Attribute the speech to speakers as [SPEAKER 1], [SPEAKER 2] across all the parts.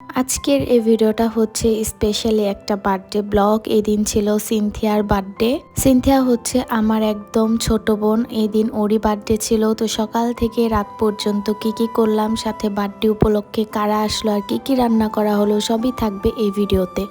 [SPEAKER 1] আজকের এই ভিডিওটা হচ্ছে স্পেশালি একটা বার্থডে ব্লগ। এদিন ছিল সিনথিয়ার বার্থডে। সিনথিয়া হচ্ছে আমার একদম ছোট বোন। এদিন ওরই বার্থডে ছিল। তো সকাল থেকে রাত পর্যন্ত কি কি করলাম, সাথে বার্থডে উপলক্ষে কারা আসলো আর কি কি রান্না করা হলো, সবই থাকবে এই ভিডিওতে।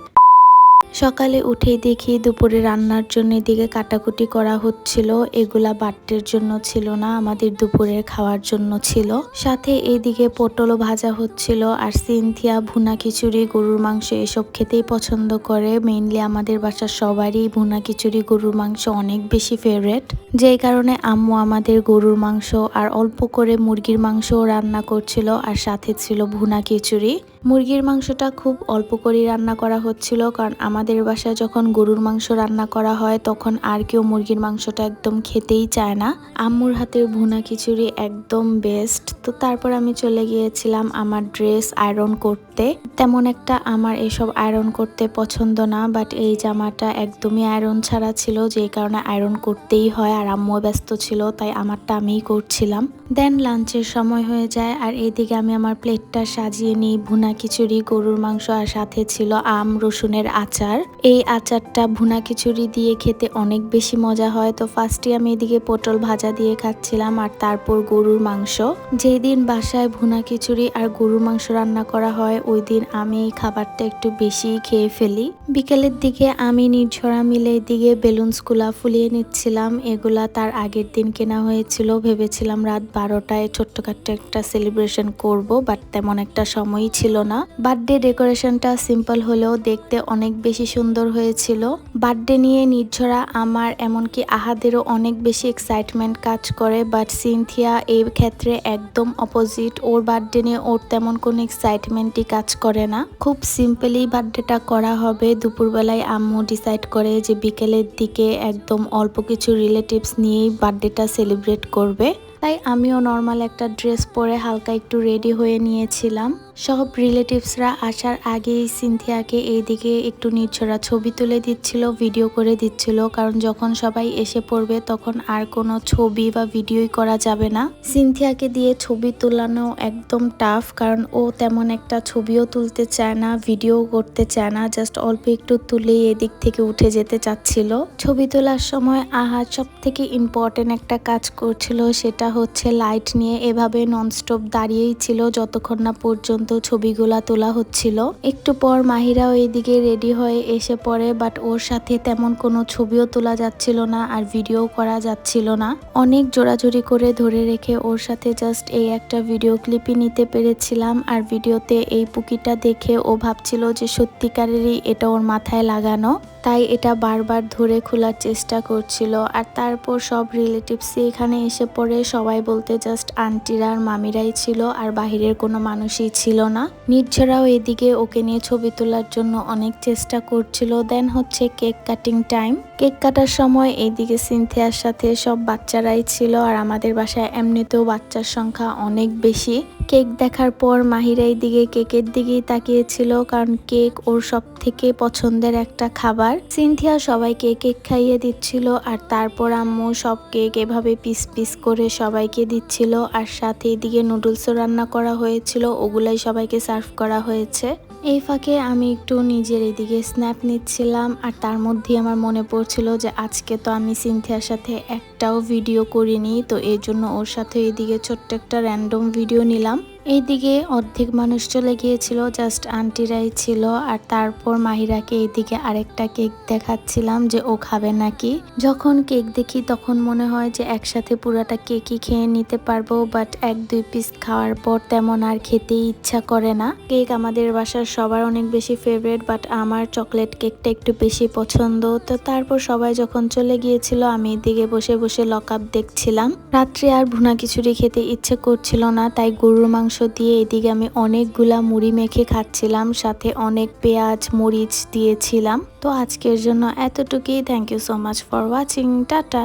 [SPEAKER 1] সকালে উঠেই দেখি দুপুরে রান্নার জন্য এদিকে কাটাকুটি করা হচ্ছিল। এগুলা বার্থডের জন্য ছিল না, আমাদের দুপুরের খাওয়ার জন্য ছিল। সাথে এইদিকে পটলও ভাজা হচ্ছিল। আর সিনথিয়া ভুনা খিচুড়ি, গরুর মাংস এসব খেতেই পছন্দ করে। মেইনলি আমাদের বাসার সবারই ভুনা খিচুড়ি, গরুর মাংস অনেক বেশি ফেভারেট। যেই কারণে আম্মু আমাদের গরুর মাংস আর অল্প করে মুরগির মাংসও রান্না করছিল, আর সাথে ছিল ভুনা খিচুড়ি। মুরগির মাংসটা খুব অল্প করে রান্না করা হচ্ছিল, কারণ আমাদের বাসায় যখন গরুর মাংস রান্না করা হয় তখন আর কেউ মুরগির মাংসটা একদম খেতেই চায় না। আম্মুর হাতের ভুনা খিচুড়ি একদম বেস্ট। তো তারপর আমি চলে গিয়েছিলাম আমার ড্রেস আয়রন করতে। তেমন একটা আমার এসব আয়রন করতে পছন্দ না, বাট এই জামাটা একদমই আয়রন ছাড়া ছিল, যেই কারণে আয়রন করতেই হয়। আর আম্মু ব্যস্ত ছিল, তাই আমারটা আমিই করছিলাম। দেন লাঞ্চের সময় হয়ে যায়, আর এইদিকে আমি আমার প্লেটটা সাজিয়ে নিই। ভুনা খিচুড়ি, গরুর মাংস আর সাথে ছিল আম রসুনের আচার। এই আচারটা ভুনা খিচুড়ি দিয়ে খেতে অনেক বেশি মজা হয়। তো ফার্স্টে আমি এদিকে পটল ভাজা দিয়ে খাচ্ছিলাম, আর তারপর গরুর মাংস। যেই দিন বাসায় ভুনা খিচুড়ি আর গরুর মাংস রান্না করা হয় ওই দিন আমি খাবারটা একটু বেশি খেয়ে ফেলি। বিকেলের দিকে আমি নির্ঝরা মিলে এদিকে বেলুনসগুলা ফুলিয়ে নিচ্ছিলাম। এগুলা তার আগের দিন কেনা হয়েছিল। ভেবেছিলাম রাত 12টায় ছোট্টখাট্ট একটা সেলিব্রেশন করব, বাট তেমন একটা সময়ই ছিল না। বার্থডে ডেকোরেশনটা সিম্পল হলেও দেখতে অনেক বেশি সুন্দর হয়েছিল। বার্থডে নিয়ে নির্ঝরা আমার, এমনকি আহাদেরও অনেক বেশি এক্সাইটমেন্ট কাজ করে, বাট সিনথিয়া এই ক্ষেত্রে একদম অপোজিট। ওর বার্থডে নিয়ে ওর তেমন কোনো এক্সাইটমেন্টই কাজ করে না। খুব সিম্পলি বার্থডেটা করা হবে। দুপুরবেলায় আম্মু ডিসাইড করে যে বিকেলের দিকে একদম অল্প কিছু রিলেটিভস নিয়েই বার্থডেটা সেলিব্রেট করবে। তাই আমিও নর্মাল একটা ড্রেস পরে হালকা একটু রেডি হয়ে নিয়েছিলাম। সব রিলেটিভসরা আসার আগেই সিনথিয়াকে এইদিকে একটু নির্ঝরা ছবি তুলে দিচ্ছিল, ভিডিও করে দিচ্ছিল, কারণ যখন সবাই এসে পড়বে তখন আর কোনো ছবি বা ভিডিওই করা যাবে না। সিনথিয়াকে দিয়ে ছবি তোলানো একদম টাফ, কারণ ও তেমন একটা ছবিও তুলতে চায় না, ভিডিও করতে চায় না, জাস্ট অল্প একটু তুলেই এদিক থেকে উঠে যেতে চাচ্ছিল। ছবি তোলার সময় আহাদ সব থেকে ইম্পর্টেন্ট একটা কাজ করছিল, সেটা হচ্ছে লাইট নিয়ে এভাবে ননস্টপ দাঁড়িয়েই ছিল যতক্ষণ না পর্যন্ত ছবিগুলা তোলা হচ্ছিল। একটু পর মাহিরাও এইদিকে রেডি হয়ে এসে পড়ে, বাট ওর সাথে তেমন কোনো ছবিও তোলা যাচ্ছিল না আর ভিডিও করা যাচ্ছিল না। অনেক জোরাজুরি করে ধরে রেখে ওর সাথে জাস্ট এই একটা ভিডিও ক্লিপই নিতে পেরেছিলাম। আর ভিডিওতে এই পুকিটা দেখে ও ভাবছিল যে সত্যিকারেরই এটা ওর মাথায় লাগানো, তাই এটা বারবার ধরে খোলার চেষ্টা করছিল। আর তারপর সব রিলেটিভসই এখানে এসে পড়ে। সবাই বলতে জাস্ট আন্টিরা আর মামিরাই ছিল, আর বাহিরের কোনো মানুষই ছিল না। নির্ঝরাও এদিকে ওকে নিয়ে ছবি তোলার জন্য অনেক চেষ্টা করছিল। দেন হচ্ছে কেক কাটিং টাইম। কেক কাটার সময় এইদিকে সিনথিয়ার সাথে সব বাচ্চারাই ছিল, আর আমাদের বাসায় এমনিতেও বাচ্চার সংখ্যা অনেক বেশি। কেক দেখার পর মাহিরা এইদিকে কেকের দিকেই তাকিয়েছিল, কারণ কেক ওর সব থেকে পছন্দের একটা খাবার। সিনথিয়া সবাইকে কেক খাইয়ে দিচ্ছিল, আর তারপর আম্মু সব কেক এভাবে পিস পিস করে সবাইকে দিচ্ছিল। আর সাথে এদিকে নুডলসও রান্না করা হয়েছিল, ওগুলাই সবাইকে সার্ভ করা হয়েছে। এই ফাঁকে আমি একটু নিজের এদিকে স্ন্যাপ নিচ্ছিলাম, আর তার মধ্যে আমার মনে পড়ছিল যে আজকে তো আমি সিনথিয়ার সাথে একটাও ভিডিও করিনি, তো এই জন্য ওর সাথে এদিকে ছোট্ট একটা র্যান্ডম ভিডিও নিলাম। এইদিকে অর্ধেক মানুষ চলে গিয়েছিল, জাস্ট আন্টিরাই ছিল। আর তারপর মাহিরাকে এইদিকে আরেকটা কেক দেখাচ্ছিলাম যে ও খাবে নাকি। যখন কেক দেখি তখন মনে হয় যে একসাথে পুরাটা কেকই খেয়ে নিতে পারবো, বাট 1-2 পিস খাওয়ার পর তেমন আর খেতেই ইচ্ছা করে না। কেক আমাদের বাসার সবার অনেক বেশি ফেভারিট, বাট আমার চকলেট কেকটা একটু বেশি পছন্দ। তো তারপর সবাই যখন চলে গিয়েছিল আমি এদিকে বসে বসে লকআপ দেখছিলাম। রাত্রে আর ভুনা খিচুড়ি খেতে ইচ্ছে করছিল না, তাই গরুর মাংস দিয়ে এদিকে আমি অনেকগুলা মুড়ি মেখে খাচ্ছিলাম, সাথে অনেক পেঁয়াজ মরিচ দিয়েছিলাম। তো আজকের জন্য এতটুকুই। Thank you so much for watching. Tata.